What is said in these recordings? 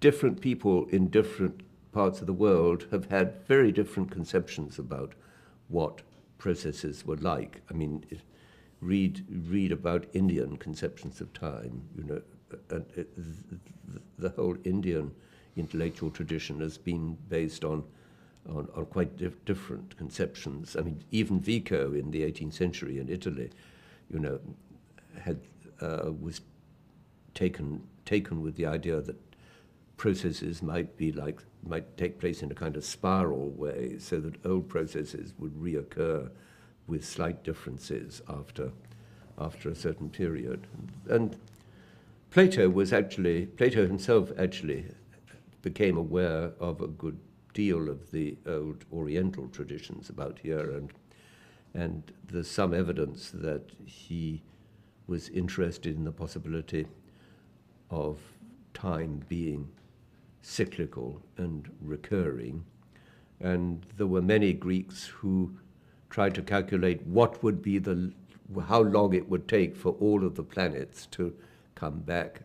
different people in different parts of the world have had very different conceptions about what processes were like. I mean, read about Indian conceptions of time. You know, the whole Indian intellectual tradition has been based on quite different conceptions. I mean, even Vico in the 18th century in Italy, you know, was taken with the idea that processes might take place in a kind of spiral way, so that old processes would reoccur with slight differences after a certain period. And Plato himself actually became aware of a good deal of the old Oriental traditions about here, and there's some evidence that he was interested in the possibility of time being cyclical and recurring. And there were many Greeks who tried to calculate what would be how long it would take for all of the planets to come back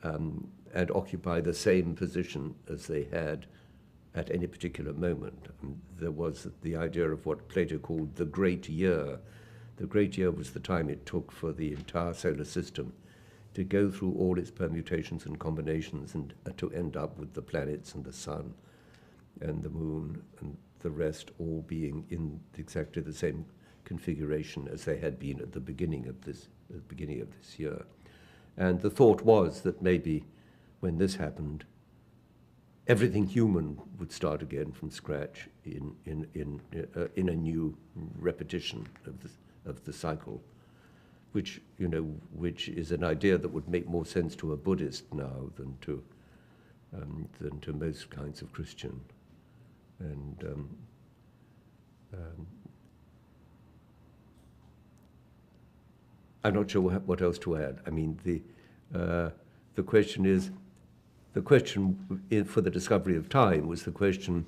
and occupy the same position as they had at any particular moment. There was the idea of what Plato called the Great Year. The Great Year was the time it took for the entire solar system to go through all its permutations and combinations and to end up with the planets and the sun and the moon and the rest all being in exactly the same configuration as they had been at the beginning of this year. And the thought was that maybe when this happened, everything human would start again from scratch in a new repetition of the cycle, which is an idea that would make more sense to a Buddhist now than to most kinds of Christian. And I'm not sure what else to add. I mean, the question for the discovery of time was the question: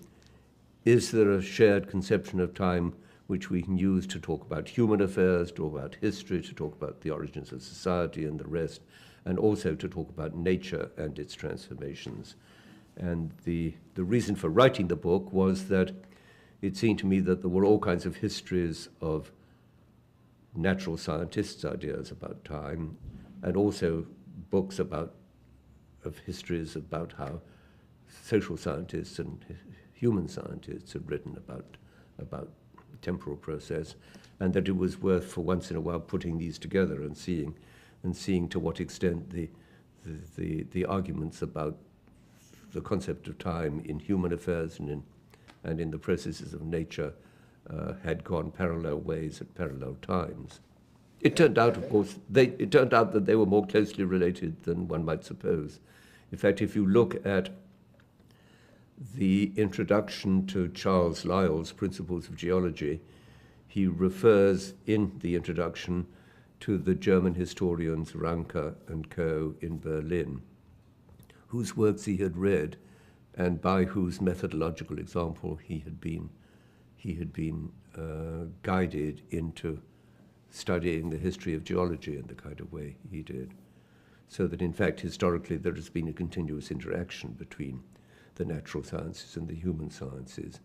is there a shared conception of time which we can use to talk about human affairs, to talk about history, to talk about the origins of society and the rest, and also to talk about nature and its transformations? And the reason for writing the book was that it seemed to me that there were all kinds of histories of natural scientists' ideas about time, and also books of histories about how social scientists and human scientists had written about temporal process, and that it was worth for once in a while putting these together and seeing to what extent the arguments about the concept of time in human affairs and in the processes of nature had gone parallel ways at parallel times. It turned out, of course, that they were more closely related than one might suppose. In fact, if you look at the introduction to Charles Lyell's Principles of Geology, he refers in the introduction to the German historians Ranke and Co. in Berlin, whose works he had read and by whose methodological example he had been guided into studying the history of geology in the kind of way he did. So that, in fact, historically, there has been a continuous interaction between the natural sciences and the human sciences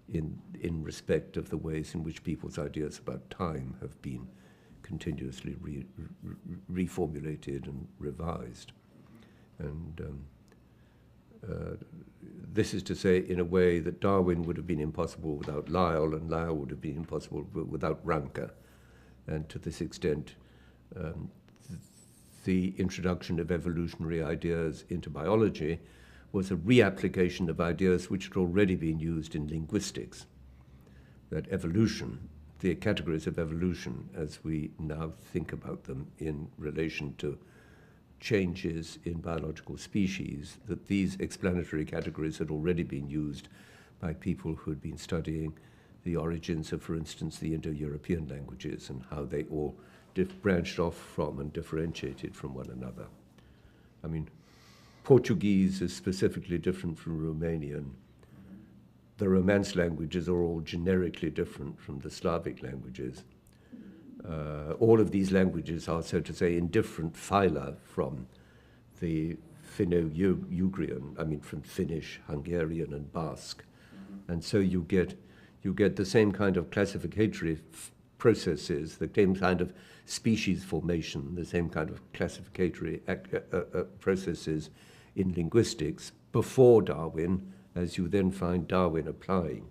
in respect of the ways in which people's ideas about time have been continuously reformulated and revised. And this is to say, in a way, that Darwin would have been impossible without Lyell, and Lyell would have been impossible without Ranke. And to this extent, the introduction of evolutionary ideas into biology was a reapplication of ideas which had already been used in linguistics. That evolution, the categories of evolution as we now think about them in relation to changes in biological species, that these explanatory categories had already been used by people who had been studying the origins of, for instance, the Indo-European languages and how they all branched off from and differentiated from one another. I mean, Portuguese is specifically different from Romanian. The Romance languages are all generically different from the Slavic languages. All of these languages are, so to say, in different phyla from the Finno-Ugrian, I mean from Finnish, Hungarian, and Basque. And so you get the same kind of classificatory processes, the same kind of species formation, the same kind of classificatory processes in linguistics before Darwin, as you then find Darwin applying.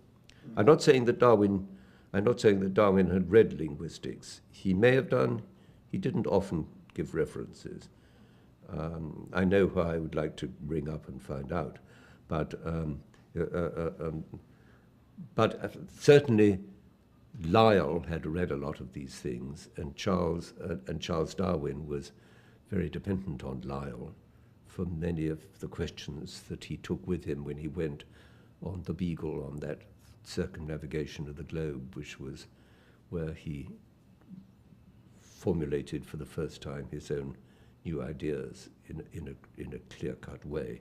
I'm not saying that Darwin had read linguistics. He may have done. He didn't often give references. I know who I would like to ring up and find out, but certainly Lyell had read a lot of these things, and Charles Darwin was very dependent on Lyell for many of the questions that he took with him when he went on the Beagle on that circumnavigation of the globe, which was where he formulated for the first time his own new ideas in a clear-cut way.